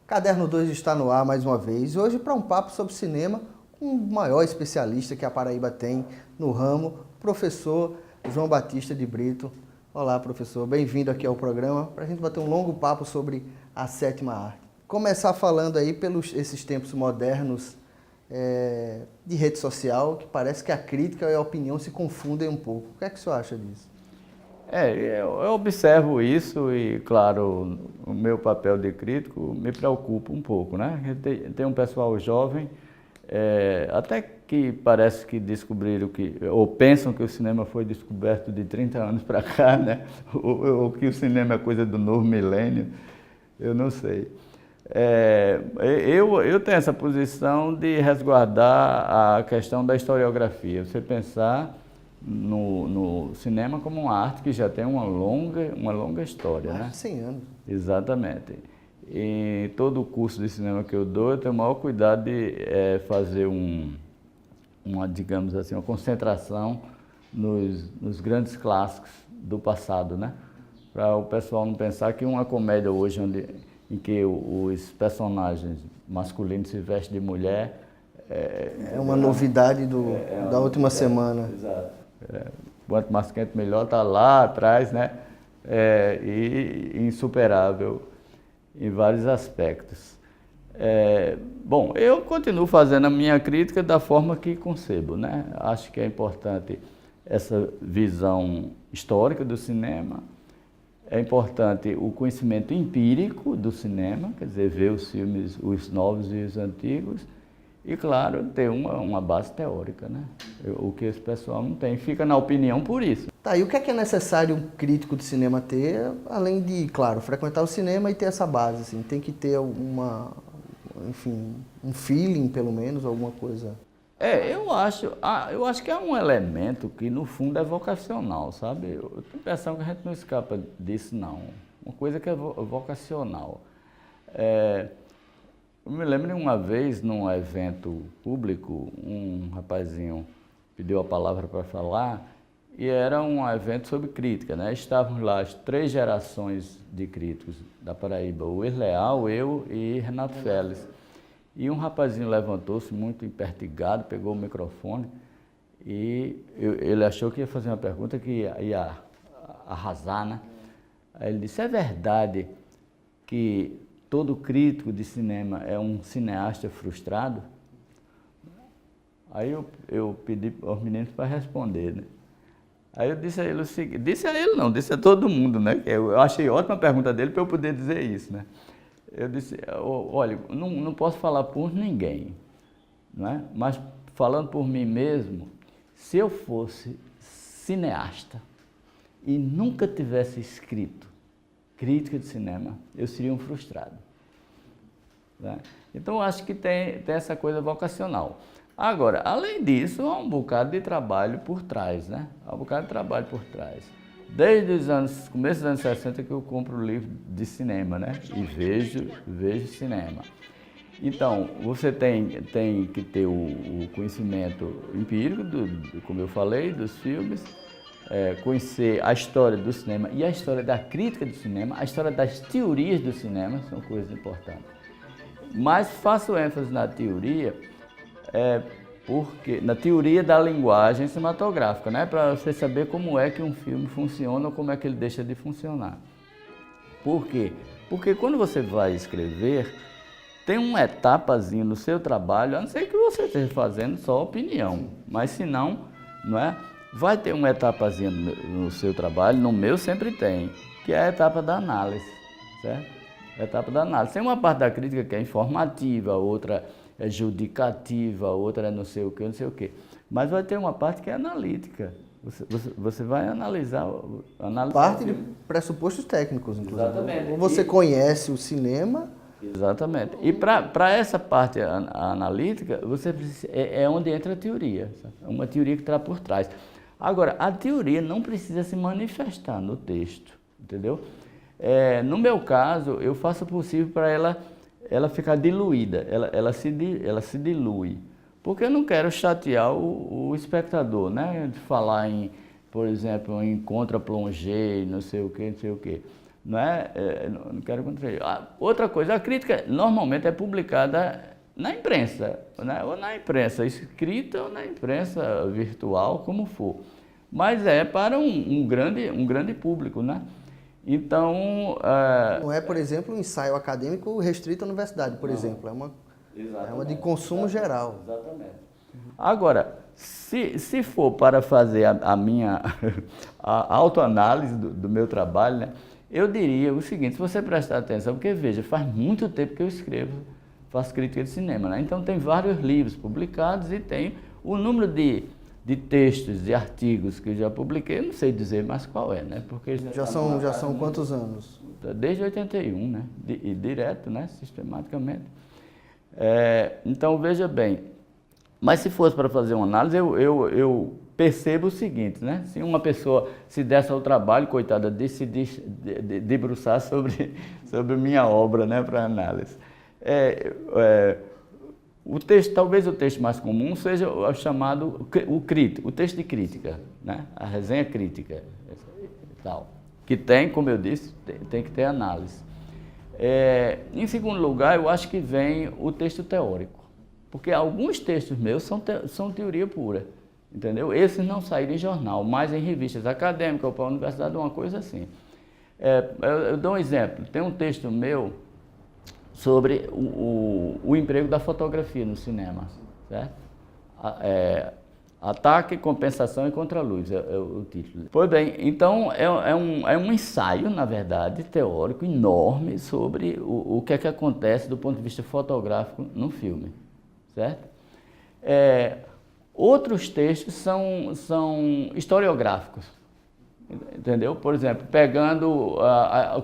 Caderno 2 está no ar mais uma vez, hoje para um papo sobre cinema com o maior especialista que a Paraíba tem no ramo, professor João Batista de Brito. Olá, professor, bem-vindo aqui ao programa para a gente bater um longo papo sobre a sétima arte. Começar falando aí pelos esses tempos modernos de rede social, que parece que a crítica e a opinião se confundem um pouco. O que é que o senhor acha disso? Eu observo isso e, claro, o meu papel de crítico me preocupa um pouco, né? Tem um pessoal jovem, até que parece que descobriram ou pensam que o cinema foi descoberto de 30 anos para cá, né? Ou que o cinema é coisa do novo milênio, eu não sei. Eu tenho essa posição de resguardar a questão da historiografia. Você pensar no cinema como uma arte que já tem uma longa história, né? 100 anos. Exatamente. E todo o curso de cinema que eu dou, eu tenho o maior cuidado de fazer digamos assim, uma concentração nos grandes clássicos do passado, né? Para o pessoal não pensar que uma comédia hoje em que os personagens masculinos se vestem de mulher é uma novidade da última semana. Exato. Quanto mais quente, melhor, está lá atrás, né? E insuperável em vários aspectos. Bom, eu continuo fazendo a minha crítica da forma que concebo, né? Acho que é importante essa visão histórica do cinema, é importante o conhecimento empírico do cinema, quer dizer, ver os filmes, os novos e os antigos, e, claro, ter uma base teórica, né? O que esse pessoal não tem, fica na opinião por isso. Tá, e o que é necessário um crítico de cinema ter, além de, claro, frequentar o cinema e ter essa base, assim? Tem que ter um feeling, pelo menos, alguma coisa? Eu acho que é um elemento que, no fundo, é vocacional, sabe? Eu tenho a impressão que a gente não escapa disso, não. Uma coisa que é vocacional. Eu me lembro de uma vez, num evento público, um rapazinho pediu a palavra para falar, e era um evento sobre crítica, né? Estavam lá as 3 gerações de críticos da Paraíba, o Leal, eu e Renato Félix. E um rapazinho levantou-se muito impertigado, pegou o microfone e ele achou que ia fazer uma pergunta que ia arrasar, né? Aí ele disse: é verdade que todo crítico de cinema é um cineasta frustrado? Aí eu pedi aos meninos para responder, né? Aí eu disse a ele o seguinte, disse a todo mundo, né? Eu achei ótima a pergunta dele para eu poder dizer isso, né? Eu disse: olha, não posso falar por ninguém, né? Mas falando por mim mesmo, se eu fosse cineasta e nunca tivesse escrito crítica de cinema, eu seria um frustrado, né? Então, acho que tem essa coisa vocacional. Agora, além disso, há um bocado de trabalho por trás, né? Há um bocado de trabalho por trás. Desde começo dos anos 60 que eu compro livro de cinema, né? E vejo cinema. Então, você tem que ter o conhecimento empírico, como eu falei, dos filmes, conhecer a história do cinema e a história da crítica do cinema, a história das teorias do cinema, são coisas importantes. Mas faço ênfase na teoria, porque na teoria da linguagem cinematográfica, né? Para você saber como é que um filme funciona ou como é que ele deixa de funcionar. Por quê? Porque quando você vai escrever, tem uma etapazinha no seu trabalho, a não ser que você esteja fazendo só opinião, mas se não, não é? Vai ter uma etapazinha no seu trabalho, no meu sempre tem, que é a etapa da análise, certo? A etapa da análise. Tem uma parte da crítica que é informativa, outra é judicativa, outra é não sei o quê. Mas vai ter uma parte que é analítica. Você vai analisar parte de pressupostos técnicos, inclusive. Exatamente. Ou você conhece o cinema. Exatamente. E para essa parte analítica, você é onde entra a teoria. Sabe? É uma teoria que está por trás. Agora, a teoria não precisa se manifestar no texto, entendeu? No meu caso, eu faço o possível para ela ficar diluída, ela se dilui. Porque eu não quero chatear o espectador, né? De falar por exemplo, em contra-plongée, não sei o quê. não é? Não quero contradizer. Outra coisa, a crítica normalmente é publicada na imprensa, né? Ou na imprensa escrita ou na imprensa virtual, como for. Mas é para um grande público, né? Então... Não é, por exemplo, um ensaio acadêmico restrito à universidade, por exemplo. É uma de consumo geral. Exatamente. Agora, se for para fazer a minha a autoanálise do meu trabalho, né, eu diria o seguinte, se você prestar atenção, porque veja, faz muito tempo que eu escrevo, faço crítica de cinema, né? Então tem vários livros publicados e tem o número de textos e artigos que eu já publiquei, eu não sei dizer mais qual é, né? Porque já são quantos anos? Desde 81, né? E direto, né? Sistematicamente. Então, veja bem, mas se fosse para fazer uma análise, eu percebo o seguinte, né? Se uma pessoa se desse ao trabalho, coitada, de se debruçar sobre minha obra, né, para análise. Talvez o texto mais comum seja o chamado o texto de crítica, né? A resenha crítica, tal, que tem, como eu disse, tem que ter análise. Em segundo lugar, eu acho que vem o texto teórico, porque alguns textos meus são teoria pura, entendeu? Esses não saíram em jornal, mas em revistas acadêmicas ou para a universidade, uma coisa assim. Eu dou um exemplo, tem um texto meu sobre o emprego da fotografia no cinema, certo? Ataque, compensação e contraluz é o título. Pois bem, então é um ensaio, na verdade, teórico enorme sobre o que é que acontece do ponto de vista fotográfico no filme, certo? Outros textos são historiográficos, entendeu? Por exemplo, pegando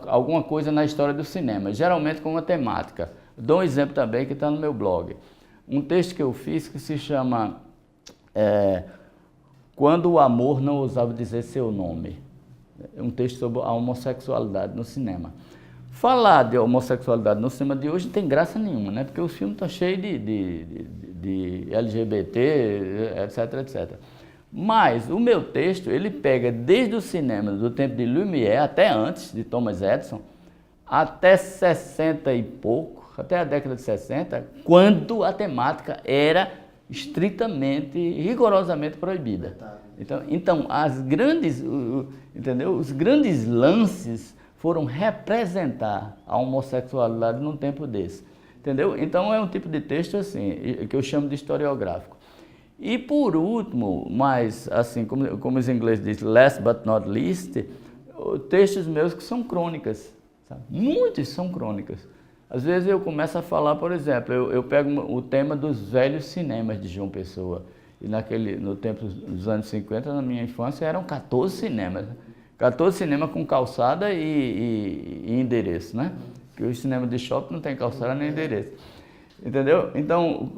alguma coisa na história do cinema, geralmente com uma temática. Dou um exemplo também que está no meu blog. Um texto que eu fiz que se chama Quando o Amor Não Ousava Dizer Seu Nome. É um texto sobre a homossexualidade no cinema. Falar de homossexualidade no cinema de hoje não tem graça nenhuma, né? Porque os filmes estão cheios de LGBT, etc, etc. Mas o meu texto, ele pega desde o cinema, do tempo de Lumière, até antes, de Thomas Edison, até 60 e pouco, até a década de 60, quando a temática era estritamente, rigorosamente proibida. Então os grandes lances foram representar a homossexualidade num tempo desse, entendeu? Então é um tipo de texto assim, que eu chamo de historiográfico. E por último, mas assim, como os ingleses dizem, last but not least, textos meus que são crônicas, sabe? Muitos são crônicas. Às vezes eu começo a falar, por exemplo, eu pego o tema dos velhos cinemas de João Pessoa. E no tempo dos anos 50, na minha infância, eram 14 cinemas. 14 cinemas com calçada e endereço, né? Porque os cinemas de shopping não tem calçada nem endereço. Entendeu? Então,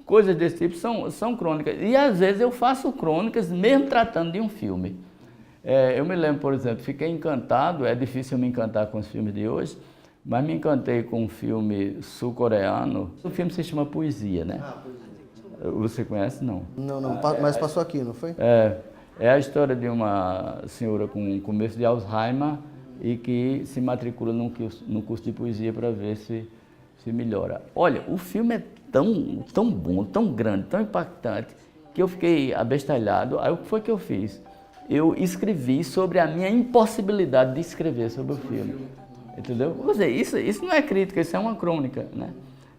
coisas desse tipo são crônicas. E às vezes eu faço crônicas mesmo tratando de um filme. Eu me lembro, por exemplo, fiquei encantado, é difícil me encantar com os filmes de hoje, mas me encantei com um filme sul-coreano. O filme se chama Poesia, né? Poesia. Você conhece, não? Não, mas passou aqui, não foi? É a história de uma senhora com começo de Alzheimer e que se matricula no curso de poesia para ver se melhora. Olha, o filme é tão bom, tão grande, tão impactante, que eu fiquei abestalhado. Aí o que foi que eu fiz? Eu escrevi sobre a minha impossibilidade de escrever sobre o filme. Entendeu? Quer dizer, isso não é crítica, isso é uma crônica, né?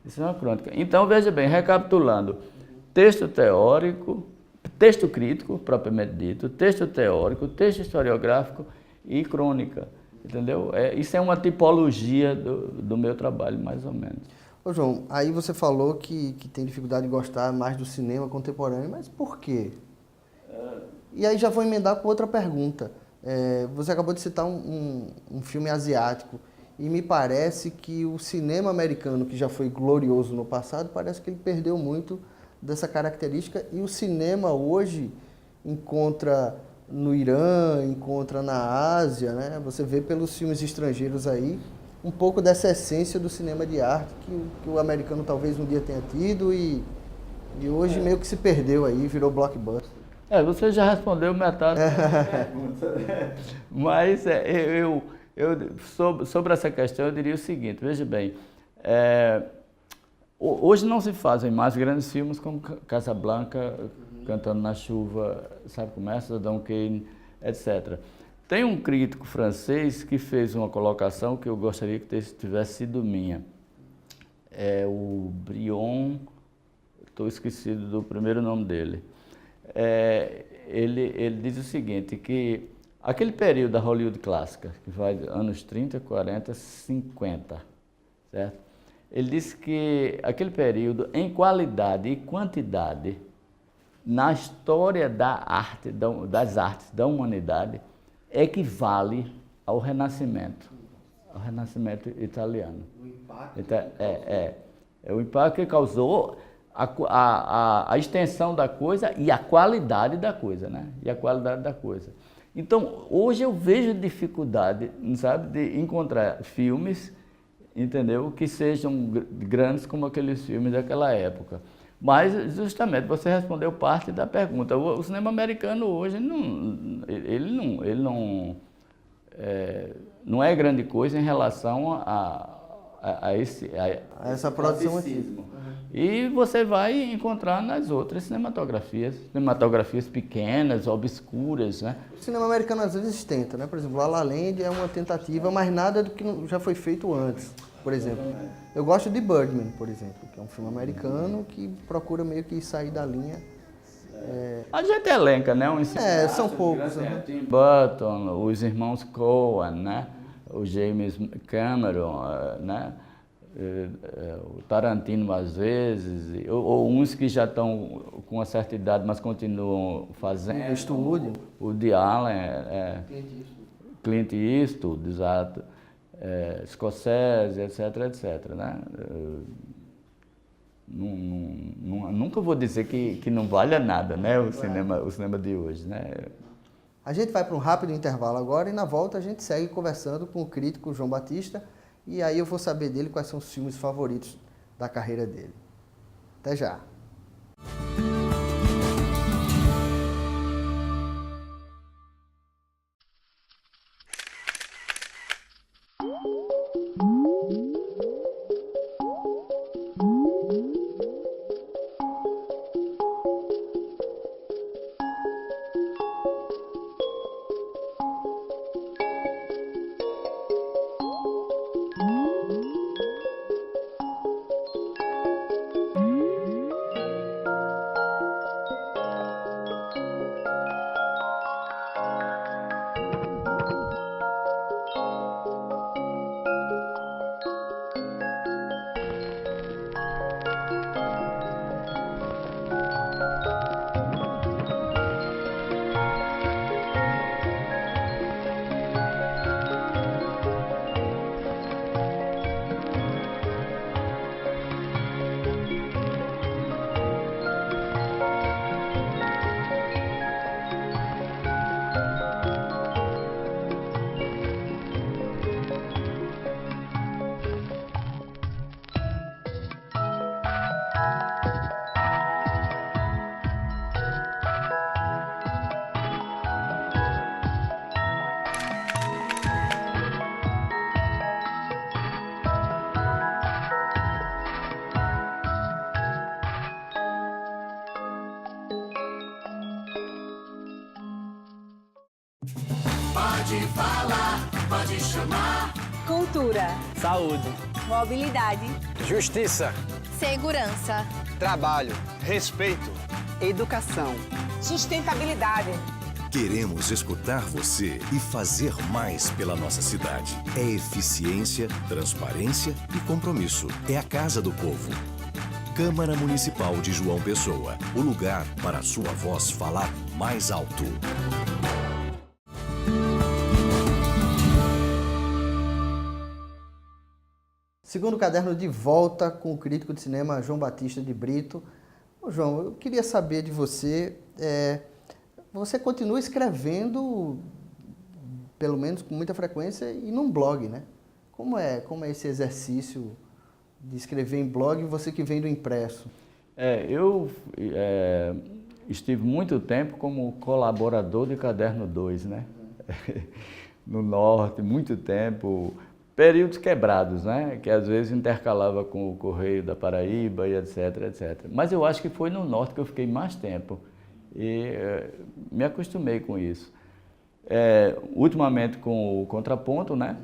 Isso é uma crônica. Então, veja bem, recapitulando, texto teórico, texto crítico, propriamente dito, texto teórico, texto historiográfico e crônica, entendeu? Isso é uma tipologia do meu trabalho, mais ou menos. Ô João, aí você falou que tem dificuldade de gostar mais do cinema contemporâneo, mas por quê? E aí já vou emendar com outra pergunta. Você acabou de citar um filme asiático e me parece que o cinema americano, que já foi glorioso no passado, parece que ele perdeu muito dessa característica e o cinema hoje encontra no Irã, encontra na Ásia, né? Você vê pelos filmes estrangeiros aí um pouco dessa essência do cinema de arte que o americano talvez um dia tenha tido e hoje meio que se perdeu aí, virou blockbuster. Você já respondeu metade da pergunta. Mas Sobre essa questão, eu diria o seguinte, veja bem, hoje não se fazem mais grandes filmes como Casablanca, Cantando na Chuva, sabe como é? Cidadão Kane, etc. Tem um crítico francês que fez uma colocação que eu gostaria que tivesse sido minha. É o Brion, estou esquecido do primeiro nome dele. Ele diz o seguinte, que aquele período da Hollywood clássica, que vai dos anos 30, 40, 50, certo? Ele disse que aquele período, em qualidade e quantidade, na história da arte, das artes da humanidade, equivale ao Renascimento italiano. O impacto. Então, é o impacto que causou a extensão da coisa e a qualidade da coisa, né? E a qualidade da coisa. Então, hoje eu vejo dificuldade, sabe, de encontrar filmes, entendeu, que sejam grandes como aqueles filmes daquela época. Mas, justamente, você respondeu parte da pergunta. O cinema americano hoje não é grande coisa em relação a essa produção aqui. E você vai encontrar nas outras cinematografias pequenas, obscuras, né? O cinema americano às vezes tenta, né? Por exemplo, La La Land é uma tentativa, mas nada do que já foi feito antes, por exemplo. Eu gosto de Birdman, por exemplo, que é um filme americano que procura meio que sair da linha. A gente elenca, né? São poucos. Tim Burton, os irmãos Coen, né? O James Cameron, né? O Tarantino às vezes, ou uns que já estão com uma certa idade, mas continuam fazendo. Eastwood. O Woody Allen, Clint Eastwood, exato, Scorsese, etc, né? Nunca vou dizer que não valha nada, né? O cinema de hoje, né? A gente vai para um rápido intervalo agora e na volta a gente segue conversando com o crítico João Batista. E aí eu vou saber dele quais são os filmes favoritos da carreira dele. Até já! Pode falar, pode chamar. Cultura, Saúde, mobilidade, justiça, segurança, trabalho, respeito, educação, sustentabilidade. Queremos escutar você e fazer mais pela nossa cidade. É eficiência, transparência e compromisso. É a Casa do Povo. Câmara Municipal de João Pessoa. O lugar para a sua voz falar mais alto. Segundo caderno de volta com o crítico de cinema João Batista de Brito. Ô, João, eu queria saber de você, você continua escrevendo, pelo menos com muita frequência, e num blog, né? Como é esse exercício de escrever em blog, você que vem do impresso? Eu estive muito tempo como colaborador de Caderno 2, né? no norte, muito tempo, períodos quebrados, né? Que às vezes intercalava com o Correio da Paraíba e etc, etc. Mas eu acho que foi no norte que eu fiquei mais tempo e me acostumei com isso. Ultimamente com o contraponto, né?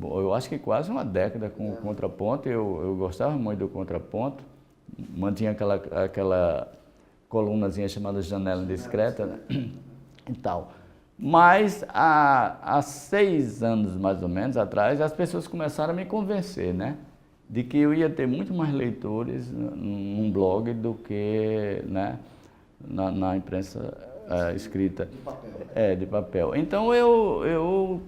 Eu acho que quase uma década com o contraponto, eu gostava muito do contraponto, mantinha aquela colunazinha chamada Janela Indiscreta, né? E tal. Mas há 6 anos, mais ou menos, atrás, as pessoas começaram a me convencer, né? De que eu ia ter muito mais leitores num blog do que, né, na imprensa escrita. De papel. De papel. Então eu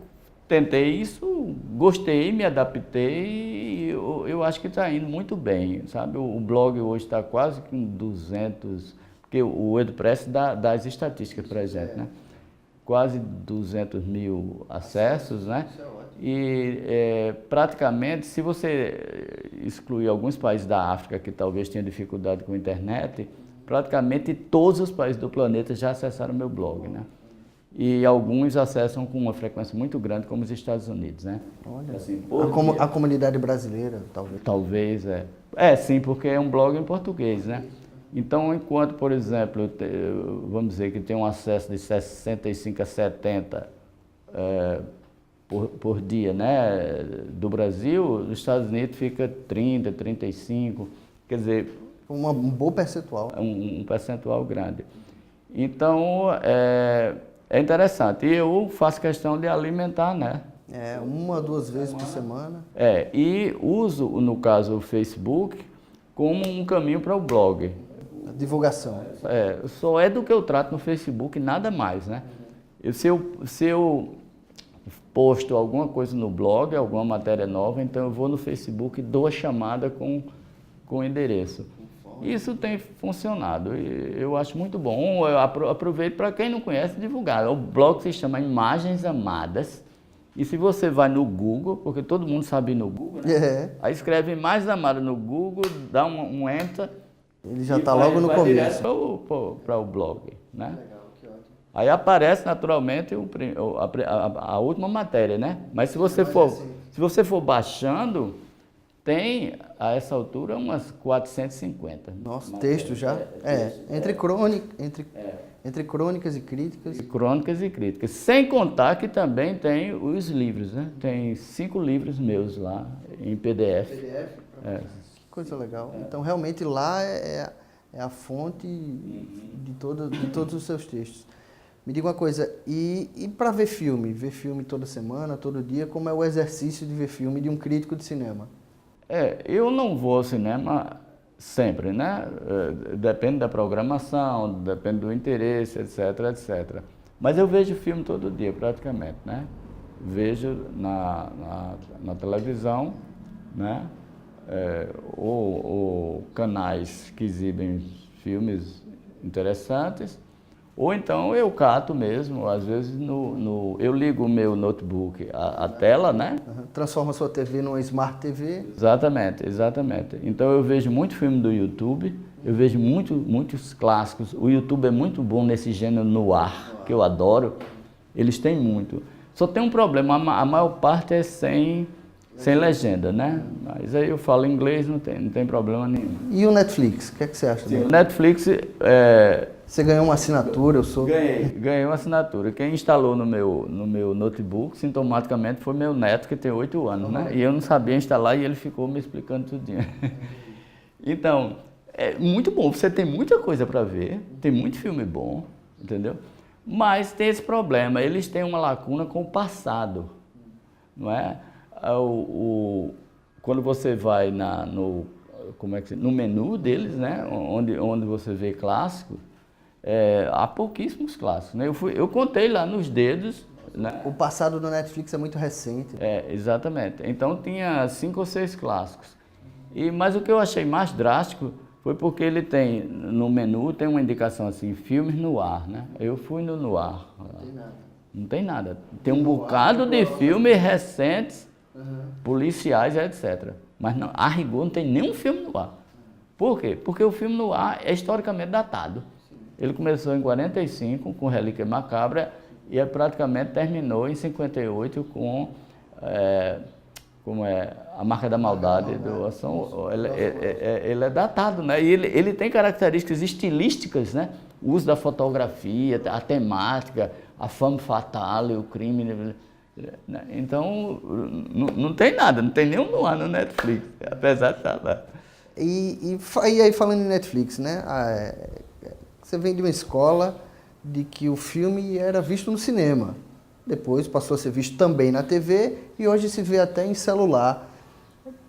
tentei isso, gostei, me adaptei e eu acho que está indo muito bem, sabe? O blog hoje está quase com 200, porque o WordPress dá as estatísticas para a gente, né? Quase 200 mil acessos, né? E praticamente, se você excluir alguns países da África que talvez tenham dificuldade com a internet, praticamente todos os países do planeta já acessaram meu blog, né? E alguns acessam com uma frequência muito grande, como os Estados Unidos, né? Olha, assim, a comunidade brasileira, talvez. Talvez, sim, porque é um blog em português, né? Então, enquanto, por exemplo, vamos dizer que tem um acesso de 65 a 70 por dia, né, do Brasil, nos Estados Unidos fica 30, 35, quer dizer... Um bom percentual. Um percentual grande. Então, é interessante. E eu faço questão de alimentar, né? 1 a 2 vezes por semana. E uso, no caso, o Facebook como um caminho para o blog. A divulgação. Só é do que eu trato no Facebook, nada mais, né? Se eu posto alguma coisa no blog, alguma matéria nova, então eu vou no Facebook e dou a chamada com o endereço. Isso tem funcionado e eu acho muito bom. Eu aproveito para quem não conhece divulgar. O blog se chama Imagens Amadas. E se você vai no Google, porque todo mundo sabe ir no Google, né? Aí escreve Imagens Amadas no Google, dá um enter. Ele já está logo no começo. Para o blog, né? Legal, que ótimo. Aí aparece naturalmente a última matéria, né? Mas se você for baixando, tem a essa altura umas 450. Nossa, texto já? Entre crônicas e críticas. Crônicas e críticas. Sem contar que também tem os livros, né? Tem 5 livros meus lá em PDF. Que coisa legal. Então, realmente, lá é a fonte de todos os seus textos. Me diga uma coisa, e para ver filme toda semana, todo dia, como é o exercício de ver filme de um crítico de cinema? Eu não vou ao cinema sempre, né? Depende da programação, depende do interesse, etc, etc. Mas eu vejo filme todo dia, praticamente, né? Vejo na televisão, né? Ou canais que exibem filmes interessantes, ou então eu cato mesmo, às vezes eu ligo o meu notebook, a tela, né? Transforma a sua TV numa Smart TV. Exatamente. Então eu vejo muito filme do YouTube, eu vejo muitos clássicos. O YouTube é muito bom nesse gênero noir, que eu adoro. Eles têm muito. Só tem um problema, a maior parte é sem legenda, né? Mas aí eu falo inglês, não tem problema nenhum. E o Netflix, o que é que você acha dele? O Netflix... Você ganhou uma assinatura, eu sou... Ganhei uma assinatura. Quem instalou no meu notebook, sintomaticamente, foi meu neto, que tem 8 anos, né? E eu não sabia instalar e ele ficou me explicando tudinho. Então, é muito bom. Você tem muita coisa para ver, tem muito filme bom, entendeu? Mas tem esse problema, eles têm uma lacuna com o passado, não é? Quando você vai no menu deles, né? Onde você vê clássico, há pouquíssimos clássicos, né? Eu contei lá nos dedos, né? O passado do Netflix é muito recente. Exatamente. Então tinha 5 ou 6 clássicos. Mas o que eu achei mais drástico foi porque ele tem, no menu, tem uma indicação assim, filmes no ar, né? Eu fui no ar. Não tem nada. Tem um bocado de filmes recentes, policiais, etc. Mas não, a rigor não tem nenhum filme no ar. Por quê? Porque o filme no ar é historicamente datado. Ele começou em 45 com Relíquia Macabra e praticamente terminou em 58 com como é, A Marca da Maldade do Ação. Ele é datado, né? E ele tem características estilísticas, né? O uso da fotografia, a temática, a femme fatale, o crime. Né? Então, não tem nada, não tem nenhum no ar no Netflix, apesar de estar lá. E aí, falando em Netflix, né? Você vem de uma escola de que o filme era visto no cinema. Depois passou a ser visto também na TV e hoje se vê até em celular.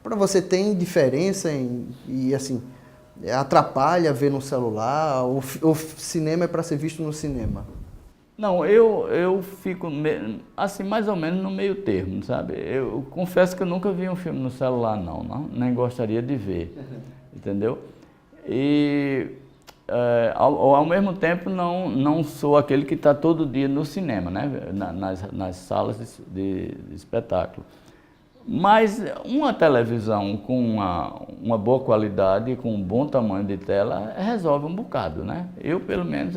Para você tem diferença e assim, atrapalha ver no celular? O cinema é para ser visto no cinema? Não, eu fico assim, mais ou menos no meio termo, sabe? Eu confesso que eu nunca vi um filme no celular, não, nem gostaria de ver, entendeu? E ao mesmo tempo não sou aquele que está todo dia no cinema, né? Nas salas de espetáculo. Mas uma televisão com uma boa qualidade, com um bom tamanho de tela, resolve um bocado, né? Eu, pelo menos,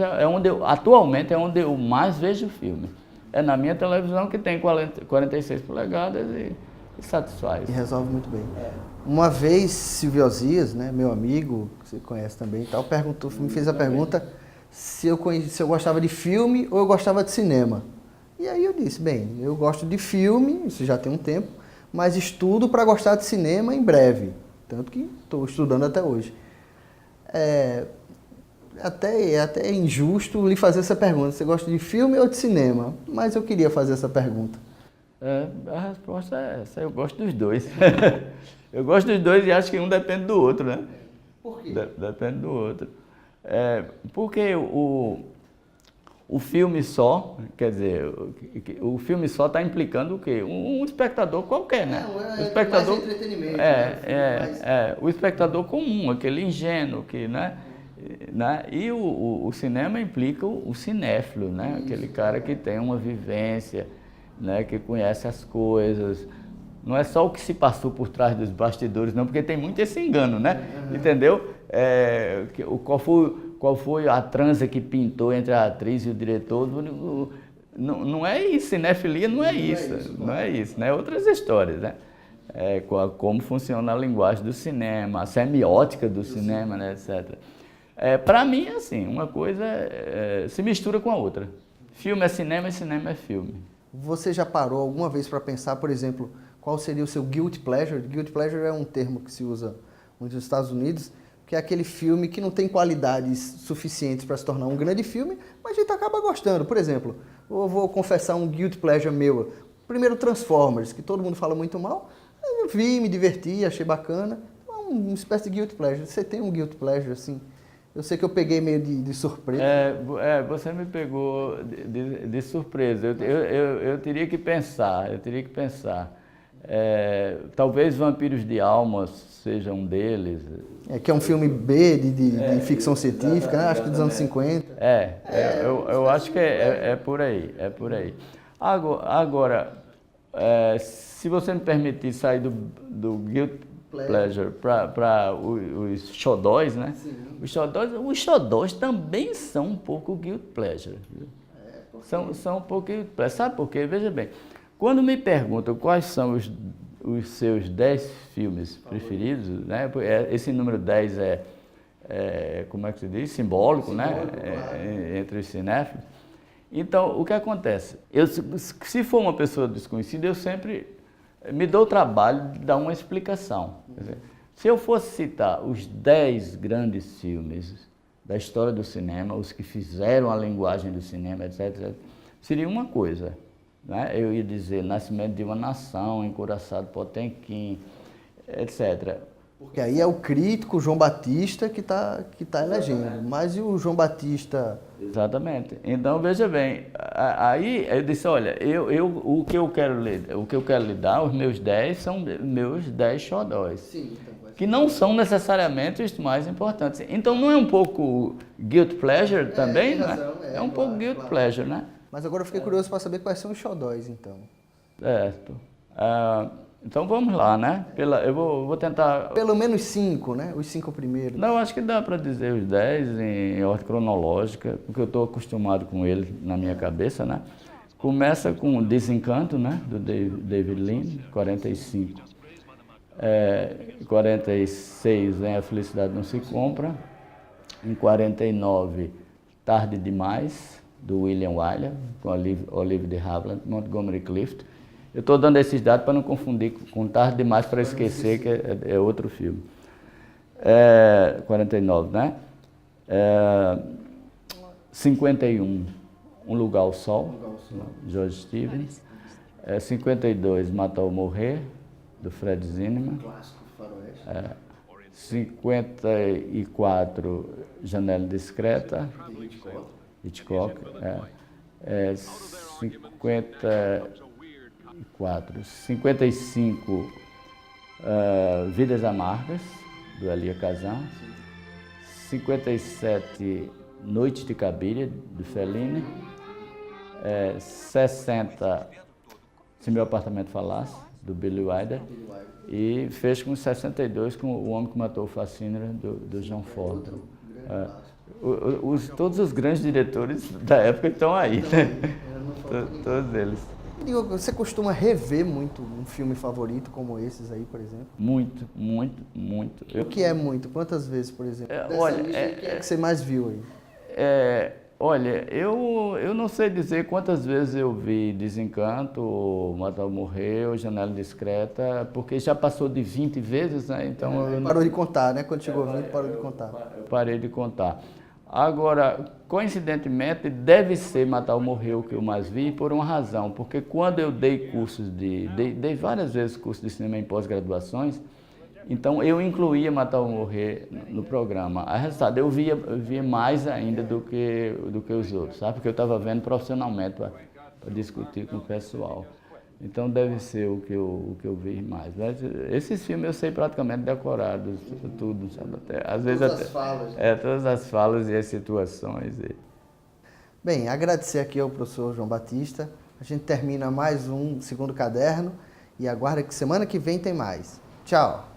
atualmente é onde eu mais vejo filme. É na minha televisão que tem 46 polegadas e satisfaz. E resolve muito bem. Uma vez, Silvio Osias, né, meu amigo, que você conhece também e tal, me fez a pergunta se eu gostava de filme ou eu gostava de cinema. E aí eu disse, bem, eu gosto de filme, isso já tem um tempo, mas estudo para gostar de cinema em breve, tanto que estou estudando até hoje. Até é injusto lhe fazer essa pergunta, você gosta de filme ou de cinema? Mas eu queria fazer essa pergunta. A resposta é essa, eu gosto dos dois. Eu gosto dos dois e acho que um depende do outro, né? Por quê? Depende do outro. Porque o filme só, quer dizer, o filme só está implicando o quê? Um espectador qualquer, né? O espectador, mais entretenimento. o espectador comum, aquele ingênuo que, né? E o cinema implica o cinéfilo, né? Aquele cara que tem uma vivência, né? Que conhece as coisas. Não é só o que se passou por trás dos bastidores, não, porque tem muito esse engano, né? Entendeu? Qual foi a transa que pintou entre a atriz e o diretor? Não é isso, cinefilia não é isso, não é isso, né? Outras histórias, né? Como funciona a linguagem do cinema, a semiótica do cinema, né, etc. Para mim, assim, uma coisa se mistura com a outra. Filme é cinema e cinema é filme. Você já parou alguma vez para pensar, por exemplo, qual seria o seu guilty pleasure? Guilty pleasure é um termo que se usa muito nos Estados Unidos, que é aquele filme que não tem qualidades suficientes para se tornar um grande filme, mas a gente acaba gostando. Por exemplo, eu vou confessar um guilty pleasure meu. Primeiro, Transformers, que todo mundo fala muito mal. Eu vi, me diverti, achei bacana. Uma espécie de guilty pleasure. Você tem um guilty pleasure, assim? Eu sei que eu peguei meio de surpresa. Você me pegou de surpresa. Eu teria que pensar, talvez Vampiros de Alma seja um deles. Que é um filme B de ficção científica, né? Acho que dos anos 50. Eu acho que é por aí, Agora, se você me permitir sair do guilty pleasure para os xodóis, né? Sim. Os xodóis também são um pouco guilty pleasure. São um pouco guilty pleasure. Sabe por quê? Veja bem, quando me perguntam quais são os seus 10 filmes preferidos, né? Esse número 10 como é que se diz? Simbólico, né? Entre os cinéfilos. Então, o que acontece? Se for uma pessoa desconhecida, eu sempre me dou o trabalho de dar uma explicação. Quer dizer, se eu fosse citar os 10 grandes filmes da história do cinema, os que fizeram a linguagem do cinema, etc., seria uma coisa. Né? Eu ia dizer Nascimento de uma Nação, Encouraçado Potemkin, etc. Porque aí é o crítico João Batista que tá elegendo. Mas e o João Batista? Exatamente. Então, veja bem, aí eu disse, olha, o que eu quero lhe dar, os meus 10, são meus 10 xodóis. Sim, então, que não são necessariamente os mais importantes. Então, não é um pouco guilty pleasure também? Tem razão, né? É um pouco guilty pleasure, né? Mas agora eu fiquei curioso para saber quais são os xodóis, então. Certo. Então vamos lá, né? Eu vou tentar... Pelo menos 5, né? Os 5 primeiros. Não, acho que dá para dizer os 10 em ordem cronológica, porque eu estou acostumado com eles na minha cabeça, né? Começa com Desencanto, né, do David Lean, 45. 46 vem A Felicidade Não Se Compra. Em 49, Tarde Demais, do William Wyler, com Olive de Havilland, Montgomery Clift. Eu estou dando esses dados para não confundir com Tarde Demais para esquecer que é outro filme. 49, né? 51, Um Lugar ao Sol, George Stevens. 52, Matar ou Morrer, do Fred Zinnemann. Clássico faroeste. 54, Janela Discreta, Hitchcock. 55, Vidas Amargas, do Elia Kazan. 57, Noite de Cabiria, do Fellini. 60, Se Meu Apartamento Falasse, do Billy Wilder. E fez com 62 com O Homem que Matou o Fascínio, do John Ford. Todos os grandes diretores da época estão aí, né? Todos eles. E você costuma rever muito um filme favorito como esses aí, por exemplo? Muito, muito, muito. O que é muito? Quantas vezes, por exemplo? Olha, o que é que você mais viu aí? Olha, eu não sei dizer quantas vezes eu vi Desencanto, ou Matar ou Morrer, ou Janela Discreta, porque já passou de 20 vezes, né? Então Parou de contar, né? Quando chegou 20, parou de contar. Eu parei de contar. Agora, coincidentemente, deve ser Matar ou Morrer o que eu mais vi por uma razão, porque quando eu dei cursos dei várias vezes cursos de cinema em pós-graduações, então eu incluía Matar ou Morrer no programa. A resultado, eu via mais ainda do que os outros, sabe? Porque eu estava vendo profissionalmente para discutir com o pessoal. Então deve ser o que eu vi mais. Mas esses filmes eu sei praticamente decorados, tudo, sabe? Às vezes Todas as falas. Todas as falas e as situações. Bem, agradecer aqui ao professor João Batista. A gente termina mais um segundo caderno e aguarda que semana que vem tem mais. Tchau!